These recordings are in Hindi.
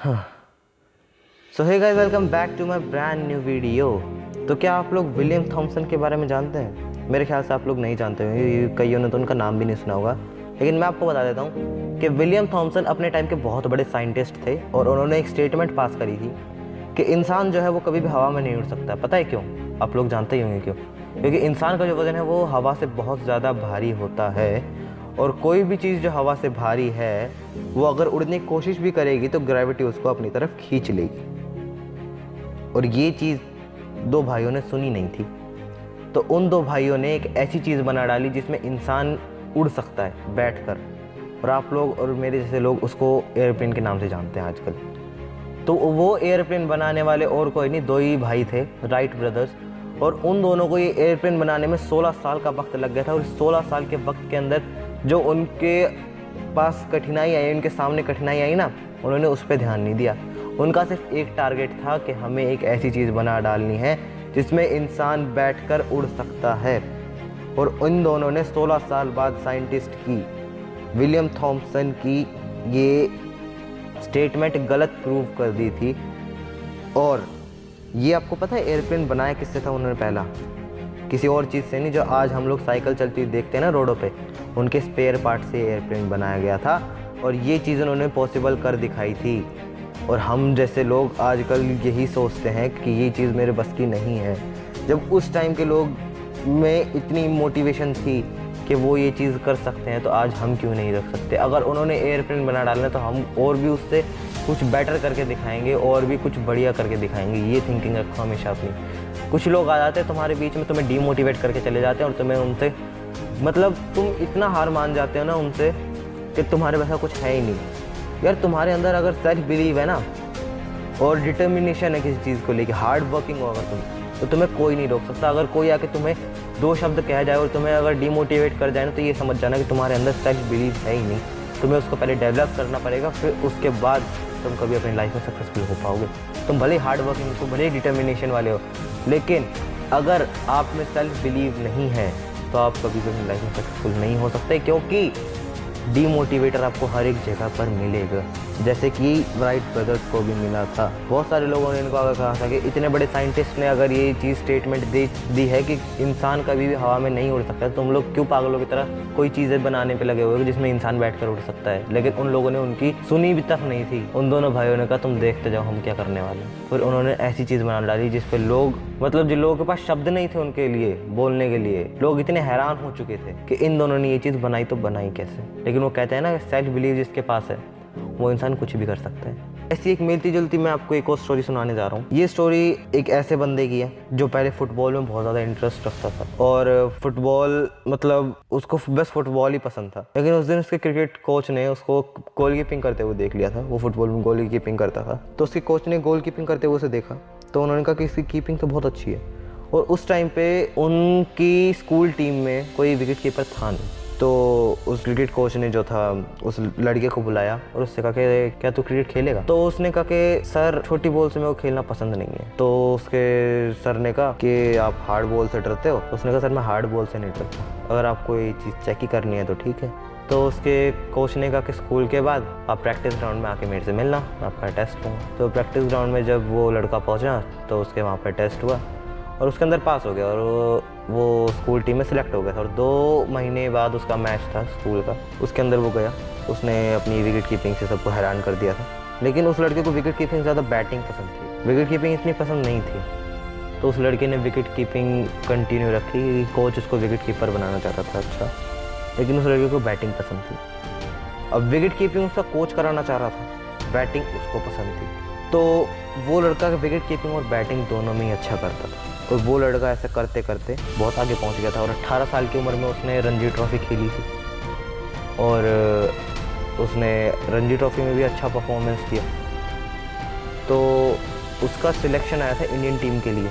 So hey guys, welcome back to my brand new video. तो क्या आप लोग विलियम थॉमसन के बारे में जानते हैं? मेरे ख्याल से आप लोग नहीं जानते होंगे, कईयों ने तो उनका नाम भी नहीं सुना होगा। लेकिन मैं आपको बता देता हूँ कि विलियम थॉमसन अपने टाइम के बहुत बड़े साइंटिस्ट थे और उन्होंने एक स्टेटमेंट पास करी थी कि इंसान जो है वो कभी भी हवा में नहीं उड़ सकता। पता है क्यों? आप लोग जानते ही होंगे क्यों। क्योंकि इंसान का जो वज़न है वो हवा से बहुत ज़्यादा भारी होता है और कोई भी चीज़ जो हवा से भारी है वो अगर उड़ने की कोशिश भी करेगी तो ग्रेविटी उसको अपनी तरफ खींच लेगी। और ये चीज़ दो भाइयों ने सुनी नहीं थी, तो उन दो भाइयों ने एक ऐसी चीज़ बना डाली जिसमें इंसान उड़ सकता है बैठकर। और आप लोग और मेरे जैसे लोग उसको एयरप्लेन के नाम से जानते हैं आजकल। तो वो एयरप्लेन बनाने वाले और कोई नहीं, दो ही भाई थे, राइट ब्रदर्स। और उन दोनों को ये एयरप्लेन बनाने में 16 साल का वक्त लग गया था। और 16 साल के वक्त के अंदर जो उनके पास कठिनाई आई, उनके सामने कठिनाई आई ना, उन्होंने उस पर ध्यान नहीं दिया। उनका सिर्फ एक टारगेट था कि हमें एक ऐसी चीज़ बना डालनी है जिसमें इंसान बैठकर उड़ सकता है। और उन दोनों ने 16 साल बाद साइंटिस्ट की, विलियम थॉमसन की, ये स्टेटमेंट गलत प्रूव कर दी थी। और ये आपको पता है एयरप्लेन बनाया किससे था उन्होंने? पहला किसी और चीज़ से नहीं। जो आज हम लोग साइकिल चलती हुई देखते हैं ना रोडों पे, उनके स्पेयर पार्ट से एयरप्लेन बनाया गया था। और ये चीज़ उन्होंने पॉसिबल कर दिखाई थी। और हम जैसे लोग आजकल यही सोचते हैं कि ये चीज़ मेरे बस की नहीं है, जब उस टाइम के लोग में इतनी मोटिवेशन थी कि वो ये चीज़ कर सकते हैं, तो आज हम क्यों नहीं रख सकते? अगर उन्होंने एयरप्लेन बना डालना तो हम और भी उससे कुछ बेटर करके दिखाएंगे और भी कुछ बढ़िया करके दिखाएंगे। ये थिंकिंग रखो हमेशा अपनी। कुछ लोग आ जाते हैं तुम्हारे बीच में, तुम्हें डीमोटिवेट करके चले जाते हैं और तुम्हें उनसे मतलब तुम इतना हार मान जाते हो ना उनसे कि तुम्हारे वैसा कुछ है ही नहीं। यार तुम्हारे अंदर अगर सेल्फ बिलीव है ना और डिटर्मिनेशन है किसी चीज़ को लेके, हार्ड वर्किंग हो अगर तुम, तो तुम्हें कोई नहीं रोक सकता। अगर कोई आके तुम्हें दो शब्द कह जाए और तुम्हें अगर डिमोटिवेट कर जाए ना, तो ये समझ जाना कि तुम्हारे अंदर सेल्फ बिलीव है ही नहीं। तुम्हें उसको पहले डेवलप करना पड़ेगा, फिर उसके बाद तुम कभी अपनी लाइफ में सक्सेसफुल हो पाओगे। तुम भले ही हार्ड वर्किंग हो, भले ही डिटर्मिनेशन वाले हो, लेकिन अगर आप में सेल्फ बिलीव नहीं है तो आप कभी भी अपनी लाइफ में सक्सेसफुल नहीं हो सकते। क्योंकि डीमोटिवेटर आपको हर एक जगह पर मिलेगा, जैसे कि राइट ब्रदर्स को भी मिला था। बहुत सारे लोगों ने इनको अगर कहा था कि इतने बड़े साइंटिस्ट ने अगर ये चीज़ स्टेटमेंट दी है कि इंसान कभी भी हवा में नहीं उड़ सकता, तुम लोग क्यों पागलों की तरह कोई चीज़ें बनाने पे लगे हुए हो जिसमें इंसान बैठकर उड़ सकता है? लेकिन उन लोगों ने उनकी सुनी भी तक नहीं थी। उन दोनों भाइयों ने कहा तुम देखते जाओ हम क्या करने वाले हैं। फिर उन्होंने ऐसी चीज़ बना डाली जिस पे लोग, मतलब जिन लोगों के पास शब्द नहीं थे उनके लिए बोलने के लिए, लोग इतने हैरान हो चुके थे कि इन दोनों ने ये चीज़ बनाई तो बनाई कैसे। लेकिन वो कहते हैं ना, सेल्फ बिलीव जिसके पास है वो इंसान कुछ भी कर सकता है। ऐसी एक मिलती जुलती मैं आपको एक और स्टोरी सुनाने जा रहा हूँ। ये स्टोरी एक ऐसे बंदे की है जो पहले फुटबॉल में बहुत ज़्यादा इंटरेस्ट रखता था और फुटबॉल मतलब उसको बस फुटबॉल ही पसंद था। लेकिन उस दिन उसके क्रिकेट कोच ने उसको गोलकीपिंग करते हुए देख लिया था। वो फुटबॉल में गोलकीपिंग करता था, तो उसके कोच ने गोलकीपिंग करते हुए उसे देखा, तो उन्होंने कहा कि इसकी कीपिंग तो बहुत अच्छी है। और उस टाइम पे उनकी स्कूल टीम में कोई विकेट कीपर था नहीं, तो उस क्रिकेट कोच ने जो था उस लड़के को बुलाया और उससे कहा कि क्या तू क्रिकेट खेलेगा? तो उसने कहा कि सर छोटी बॉल से मेरे को खेलना पसंद नहीं है। तो उसके सर ने कहा कि आप हार्ड बॉल से डरते हो? उसने कहा सर मैं हार्ड बॉल से नहीं डरता, अगर आपको ये चीज़ चेक ही करनी है तो ठीक है। तो उसके कोच ने कहा कि स्कूल के बाद आप प्रैक्टिस ग्राउंड में आके मेरे से मिलना, आपका टेस्ट होगा। तो प्रैक्टिस ग्राउंड में जब वो लड़का पहुँचा तो उसके वहाँ पर टेस्ट हुआ और उसके अंदर पास हो गया और वो स्कूल टीम में सिलेक्ट हो गया था। और 2 महीने बाद उसका मैच था स्कूल का, उसके अंदर वो गया, उसने अपनी विकेट कीपिंग से सबको हैरान कर दिया था। लेकिन उस लड़के को विकेट कीपिंग ज़्यादा बैटिंग पसंद थी, विकेट कीपिंग इतनी पसंद नहीं थी। तो उस लड़के ने विकेट कीपिंग कंटिन्यू रखी। कोच उसको विकेट कीपर बनाना चाहता था, अच्छा, लेकिन उस लड़के को बैटिंग पसंद थी। अब विकेट कीपिंग उसका कोच कराना चाह रहा था, बैटिंग उसको पसंद थी। तो वो लड़का विकेट कीपिंग और बैटिंग दोनों में ही अच्छा करता था। और वो लड़का ऐसे करते करते बहुत आगे पहुंच गया था और 18 साल की उम्र में उसने रणजी ट्रॉफी खेली थी और उसने रणजी ट्रॉफी में भी अच्छा परफॉर्मेंस किया। तो उसका सिलेक्शन आया था इंडियन टीम के लिए,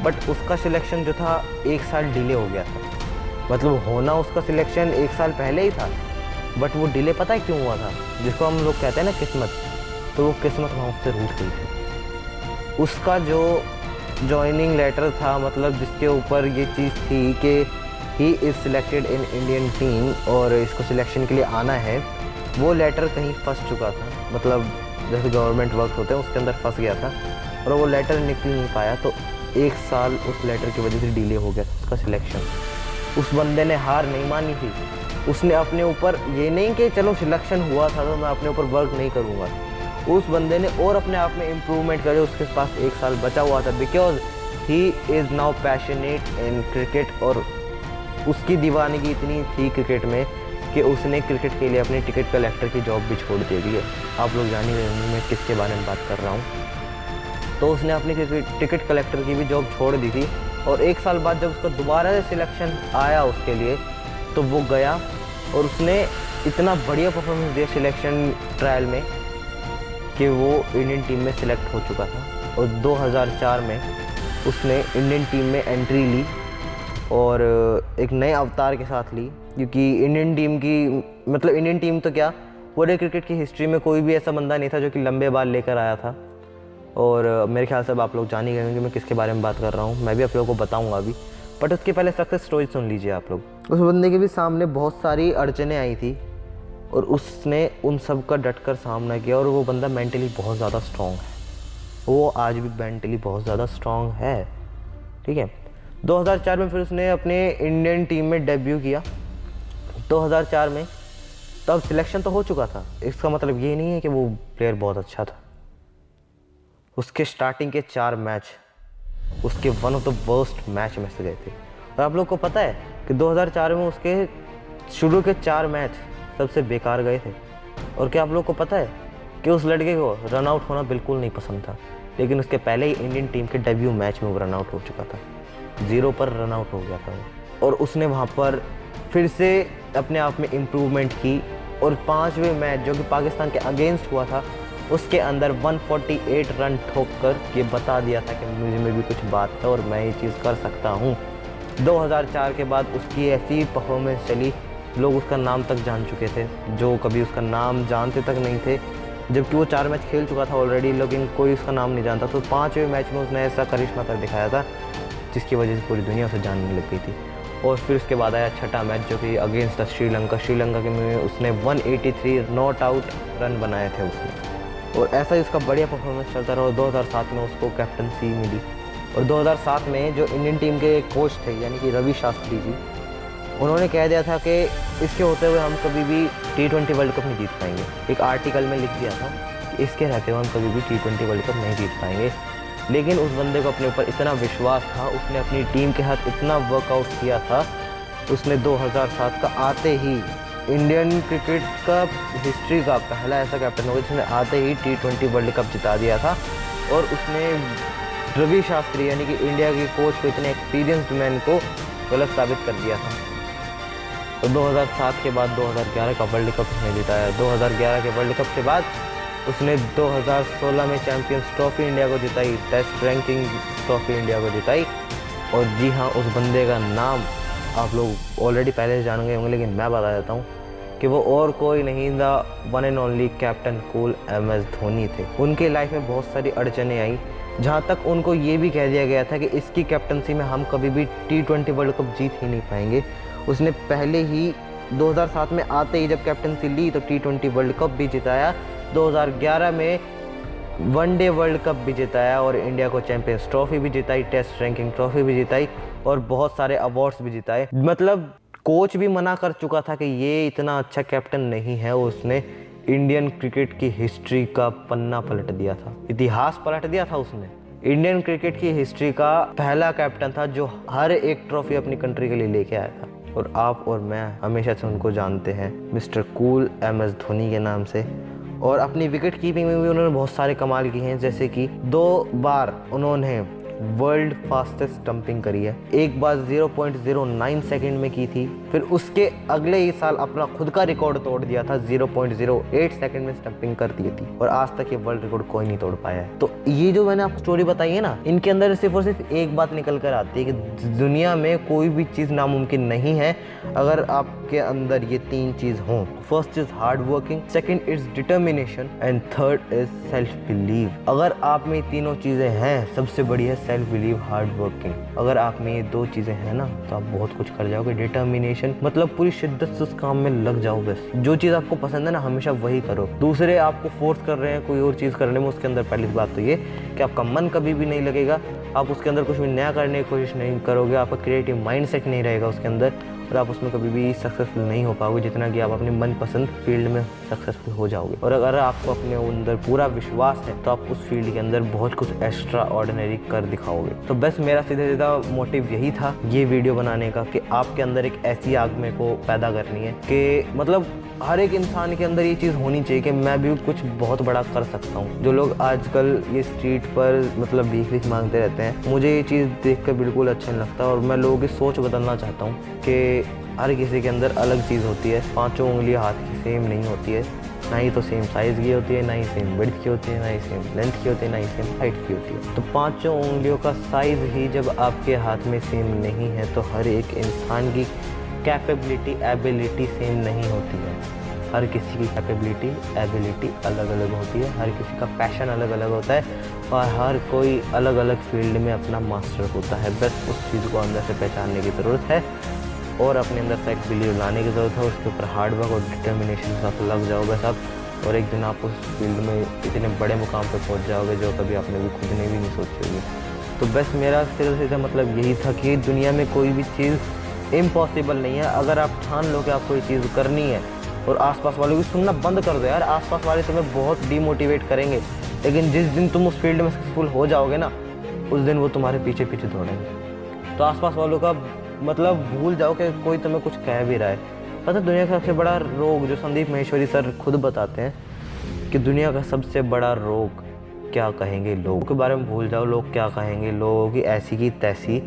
बट उसका सिलेक्शन जो था 1 साल डिले हो गया था। मतलब होना उसका सिलेक्शन 1 साल पहले ही था, बट वो डिले पता है क्यों हुआ था? जिसको हम लोग कहते हैं ना किस्मत, तो वो किस्मत वहाँ उससे रूठ गई थी। उसका जो जॉइनिंग लेटर था, मतलब जिसके ऊपर ये चीज़ थी कि he is selected in Indian team और इसको सिलेक्शन के लिए आना है, वो लेटर कहीं फंस चुका था। मतलब जैसे गवर्नमेंट वर्क होते हैं उसके अंदर फंस गया था और वो लेटर निकल नहीं पाया, तो 1 साल उस लेटर की वजह से डिले हो गया था उसका सिलेक्शन। उस बंदे ने हार नहीं मानी थी, उसने अपने ऊपर ये नहीं कि चलो सिलेक्शन हुआ था तो मैं अपने ऊपर वर्क नहीं करूँगा, उस बंदे ने और अपने आप में इम्प्रूवमेंट करे। उसके पास 1 साल बचा हुआ था because he is now passionate in cricket, और उसकी दीवानगी इतनी थी क्रिकेट में कि उसने क्रिकेट के लिए अपनी टिकट कलेक्टर की जॉब भी छोड़ दे दी है। आप लोग जान ही रहे होंगे मैं किसके बारे में बात कर रहा हूँ। तो उसने अपनी टिकट कलेक्टर की भी जॉब छोड़ दी थी, और 1 साल बाद जब उसका दोबारा से सिलेक्शन आया उसके लिए तो वो गया और उसने इतना बढ़िया परफॉर्मेंस दिया सिलेक्शन ट्रायल में कि वो इंडियन टीम में सिलेक्ट हो चुका था। और 2004 में उसने इंडियन टीम में एंट्री ली और एक नए अवतार के साथ ली, क्योंकि इंडियन टीम की मतलब इंडियन टीम तो क्या पूरे क्रिकेट की हिस्ट्री में कोई भी ऐसा बंदा नहीं था जो कि लंबे बाल लेकर आया था। और मेरे ख्याल से अब आप लोग जान ही गए होंगे मैं किसके बारे में बात कर रहा हूँ, मैं भी आप लोगों को बताऊँगा अभी, बट उसके पहले सक्सेस स्टोरी सुन लीजिए आप लोग। उस बंदे के भी सामने बहुत सारी अड़चनें आई थी और उसने उन सब का डटकर सामना किया, और वो बंदा मेंटली बहुत ज़्यादा स्ट्रॉन्ग है, वो आज भी मेंटली बहुत ज़्यादा स्ट्रॉन्ग है, ठीक है। 2004 में फिर उसने अपने इंडियन टीम में डेब्यू किया 2004 में। तब सिलेक्शन तो हो चुका था, इसका मतलब ये नहीं है कि वो प्लेयर बहुत अच्छा था। उसके स्टार्टिंग के 4 मैच उसके one of the worst match में से गए थे। और आप लोग को पता है कि 2004 में उसके शुरू के 4 मैच सबसे बेकार गए थे। और क्या आप लोग को पता है कि उस लड़के को रन आउट होना बिल्कुल नहीं पसंद था, लेकिन उसके पहले ही इंडियन टीम के डेब्यू मैच में वो रन आउट हो चुका था, 0 पर रन आउट हो गया था वो। और उसने वहाँ पर फिर से अपने आप में इम्प्रूवमेंट की, और 5वें मैच जो कि पाकिस्तान के अगेंस्ट हुआ था उसके अंदर 148 रन ठोक कर ये बता दिया था कि मुझे में भी कुछ बात है और मैं ये चीज़ कर सकता हूँ। 2004 के बाद उसकी ऐसी परफॉर्मेंस चली, लोग उसका नाम तक जान चुके थे जो कभी उसका नाम जानते तक नहीं थे, जबकि वो 4 मैच खेल चुका था ऑलरेडी, लेकिन कोई उसका नाम नहीं जानता। तो 5वें मैच में उसने ऐसा करिश्मा कर दिखाया था जिसकी वजह से पूरी दुनिया उसे जानने लग गई थी। और फिर उसके बाद आया 6ठा मैच जो कि अगेंस्ट द श्रीलंका के में उसने 183 नॉट आउट रन बनाए थे उसने, और ऐसा ही उसका बढ़िया परफॉर्मेंस चलता रहा। और 2007 में उसको कैप्टनसी मिली, और 2007 में जो इंडियन टीम के कोच थे यानी कि रवि शास्त्री जी, उन्होंने कह दिया था कि इसके होते हुए हम कभी भी T20 वर्ल्ड कप नहीं जीत पाएंगे। एक आर्टिकल में लिख दिया था कि इसके रहते हुए हम कभी भी T20 वर्ल्ड कप नहीं जीत पाएंगे। लेकिन उस बंदे को अपने ऊपर इतना विश्वास था, उसने अपनी टीम के साथ इतना वर्कआउट किया था, उसने 2007 का आते ही इंडियन क्रिकेट का हिस्ट्री का पहला ऐसा कैप्टन होगा जिसने आते ही T20 वर्ल्ड कप जिता दिया था। और उसने रवि शास्त्री यानी कि इंडिया के कोच को, इतने एक्सपीरियंस्ड मैन को गलत साबित कर दिया था। और 2007 के बाद 2011 का वर्ल्ड कप उसने जिताया। 2011 के वर्ल्ड कप के बाद उसने 2016 में चैंपियंस ट्रॉफी इंडिया को जिताई, टेस्ट रैंकिंग ट्रॉफी इंडिया को जिताई। और जी हाँ, उस बंदे का नाम आप लोग ऑलरेडी पहले से जान गए होंगे, लेकिन मैं बता देता हूँ कि वो और कोई नहीं, the one and only captain cool MS Dhoni थे। उनके लाइफ में बहुत सारी अड़चनें आई, जहाँ तक उनको ये भी कह दिया गया था कि इसकी कैप्टनसी में हम कभी भी T20 वर्ल्ड कप जीत ही नहीं पाएंगे। उसने पहले ही 2007 में आते ही जब कैप्टनसी ली तो T20 वर्ल्ड कप भी जिताया, 2011 में वनडे वर्ल्ड कप भी जिताया, और इंडिया को चैंपियंस ट्रॉफी भी जिताई, टेस्ट रैंकिंग ट्रॉफी भी जिताई, और बहुत सारे अवार्ड्स भी जिताए। मतलब कोच भी मना कर चुका था कि ये इतना अच्छा कैप्टन नहीं है। उसने इंडियन क्रिकेट की हिस्ट्री का पन्ना पलट दिया था, इतिहास पलट दिया था उसने। इंडियन क्रिकेट की हिस्ट्री का पहला कैप्टन था जो हर एक ट्रॉफी अपनी कंट्री के लिए लेके आया था। और आप और मैं हमेशा से उनको जानते हैं मिस्टर कूल MS धोनी के नाम से। और अपनी विकेट कीपिंग में भी उन्होंने बहुत सारे कमाल किए हैं, जैसे कि 2 बार उन्होंने वर्ल्ड फास्टेस्ट स्टंपिंग करी है। एक बार 0.09 सेकंड में की थी, फिर उसके अगले ही साल अपना खुद का रिकॉर्ड तोड़ दिया था, 0.08 सेकंड में स्टंपिंग कर दी थी, और आज तक ये वर्ल्ड रिकॉर्ड कोई नहीं तोड़ पाया है। तो ये जो मैंने आपको स्टोरी बताई है ना, इनके अंदर सिर्फ और सिर्फ एक बात निकल कर आती है कि दुनिया में कोई भी चीज़ नामुमकिन नहीं है अगर आपके अंदर ये 3 चीज़ हों। First is hard working, second is determination, and third is self believe. अगर आप में तीनों चीज़ें हैं, सबसे बड़ी है सेल्फ बिलीव, हार्ड वर्किंग। अगर आप में ये 2 चीज़ें हैं ना तो आप बहुत कुछ कर जाओगे। डिटर्मिनेशन मतलब पूरी शिद्दत से उस काम में लग जाओ। बस जो चीज़ आपको पसंद है ना हमेशा वही करो। दूसरे आपको फोर्स कर रहे हैं कोई और चीज़ करने में, उसके अंदर पहली बात तो ये कि आपका मन कभी भी नहीं लगेगा, आप उसके अंदर कुछ भी नया करने की कोशिश नहीं करोगे, आपका क्रिएटिव माइंडसेट नहीं रहेगा उसके अंदर, और आप उसमें कभी भी सक्सेसफुल नहीं हो पाओगे जितना कि आप अपने मनपसंद फील्ड में सक्सेसफुल हो जाओगे। और अगर आपको अपने अंदर पूरा विश्वास है तो आप उस फील्ड के अंदर बहुत कुछ एक्स्ट्रा ऑर्डिनरी कर दिखाओगे। तो बस मेरा सीधा सीधा मोटिव यही था ये वीडियो बनाने का कि आपके अंदर एक ऐसी आग मेरे को पैदा करनी है कि मतलब हर एक इंसान के अंदर ये चीज़ होनी चाहिए कि मैं भी कुछ बहुत बड़ा कर सकता हूँ। जो लोग आजकल ये स्ट्रीट पर मतलब भीख मांगते रहते हैं, मुझे ये चीज़ देखकर बिल्कुल अच्छा नहीं लगता और मैं लोगों की सोच बदलना चाहता हूँ कि हर किसी के अंदर अलग चीज़ होती है। 5 उंगलियां हाथ की सेम नहीं होती है, ना ही तो सेम साइज़ की होती है, ना ही सेम विड्थ की होती है, ना ही सेम लेंथ की होती है, ना ही सेम हाइट की होती है। तो 5 उंगलियों का साइज़ ही जब आपके हाथ में सेम नहीं है तो हर एक इंसान की कैपेबिलिटी, एबिलिटी सेम नहीं होती है। हर किसी की कैपेबिलिटी, एबिलिटी अलग अलग होती है, हर किसी का पैशन अलग अलग होता है और हर कोई अलग अलग फील्ड में अपना मास्टर होता है। बस उस चीज़ को अंदर से पहचानने की ज़रूरत है और अपने अंदर सेल्फ बिलीव लाने की ज़रूरत है। उसके ऊपर हार्ड वर्क और डिटर्मिनेशन के साथ लग जाओ बस आप, और एक दिन आप उस फील्ड में इतने बड़े मुकाम पर पहुंच जाओगे जो कभी आपने भी खुद ने भी नहीं सोची होगी। तो बस मेरा सीधा मतलब यही था कि दुनिया में कोई भी चीज़ इम्पॉसिबल नहीं है। अगर आप ठान लो कि आपको ये चीज़ करनी है और आसपास वालों की सुनना बंद कर दो यार, आसपास वाले तुम्हें बहुत डीमोटिवेट करेंगे, लेकिन जिस दिन तुम उस फील्ड में सक्सेसफुल हो जाओगे ना उस दिन वो तुम्हारे पीछे पीछे दौड़ेंगे। तो आसपास वालों का मतलब भूल जाओ कि कोई तुम्हें कुछ कह भी रहा है। पता है दुनिया का सबसे बड़ा रोग, जो संदीप माहेश्वरी सर खुद बताते हैं कि दुनिया का सबसे बड़ा रोग क्या कहेंगे लोग के बारे में भूल जाओ। लोग क्या कहेंगे, लोगों की ऐसी की तैसी।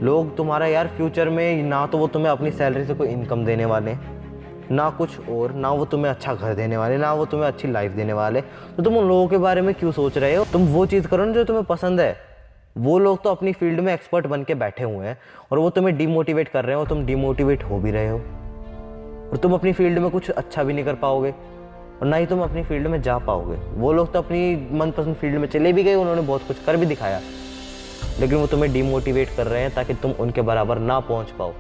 लोग तुम्हारा यार फ्यूचर में ना तो वो तुम्हें अपनी सैलरी से कोई इनकम देने वाले, ना कुछ और, ना वो तुम्हें अच्छा घर देने वाले, ना वो तुम्हें अच्छी लाइफ देने वाले। तो तुम उन लोगों के बारे में क्यों सोच रहे हो? तुम वो चीज़ करो ना जो तुम्हें पसंद है। वो लोग तो अपनी फील्ड में एक्सपर्ट बन के बैठे हुए हैं और वो तुम्हें डिमोटिवेट कर रहे हो, तुम डिमोटिवेट हो भी रहे हो और तुम अपनी फील्ड में कुछ अच्छा भी नहीं कर पाओगे और ना ही तुम अपनी फील्ड में जा पाओगे। वो लोग तो अपनी मनपसंद फील्ड में चले भी गए, उन्होंने बहुत कुछ कर भी दिखाया, लेकिन वो तुम्हें डिमोटिवेट कर रहे हैं ताकि तुम उनके बराबर ना पहुंच पाओ।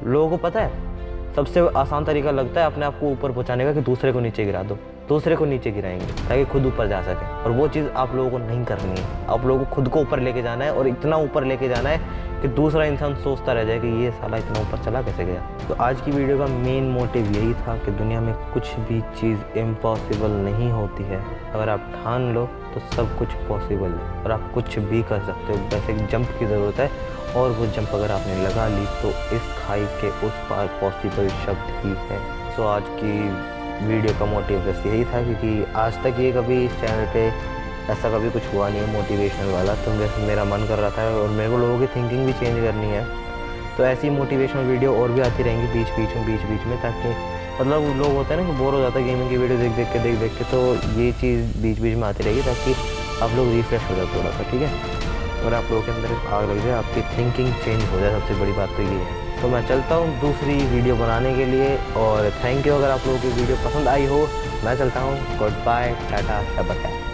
लोगों को पता है सबसे आसान तरीका लगता है अपने आप को ऊपर पहुंचाने का कि दूसरे को नीचे गिरा दो। दूसरे को नीचे गिराएंगे ताकि खुद ऊपर जा सके, और वो चीज़ आप लोगों को नहीं करनी है। आप लोगों को खुद को ऊपर लेके जाना है और इतना ऊपर लेके जाना है कि दूसरा इंसान सोचता रह जाए कि ये साला इतना ऊपर चला कैसे गया। तो आज की वीडियो का मेन मोटिव यही था कि दुनिया में कुछ भी चीज़ इम्पॉसिबल नहीं होती है। अगर आप ठान लो तो सब कुछ पॉसिबल है और आप कुछ भी कर सकते हो। बस एक जंप की ज़रूरत है और वो जंप अगर आपने लगा ली तो इस खाई के उस पार पॉसिबल शब्द ही है। सो आज की वीडियो का मोटिव बस यही था, क्योंकि आज तक ये कभी इस चैनल पे ऐसा कभी कुछ हुआ नहीं है मोटिवेशनल वाला। तो वैसे मेरा मन कर रहा था और मेरे को लोगों की थिंकिंग भी चेंज करनी है, तो ऐसी मोटिवेशनल वीडियो और भी आती रहेंगी बीच में, ताकि मतलब लोग होते हैं ना कि बोर हो जाता है गेमिंग की वीडियो देख के, तो ये चीज़ बीच में आती रहेगी ताकि आप लोग रिफ्रेश हो जाए थोड़ा सा, ठीक है। अगर आप लोगों के अंदर आग लग जाए, आपकी थिंकिंग चेंज हो जाए, सबसे बड़ी बात तो ये है। तो मैं चलता हूँ दूसरी वीडियो बनाने के लिए, और थैंक यू अगर आप लोगों की वीडियो पसंद आई हो। मैं चलता हूँ, गुड बाय, टाटा, शब खैर।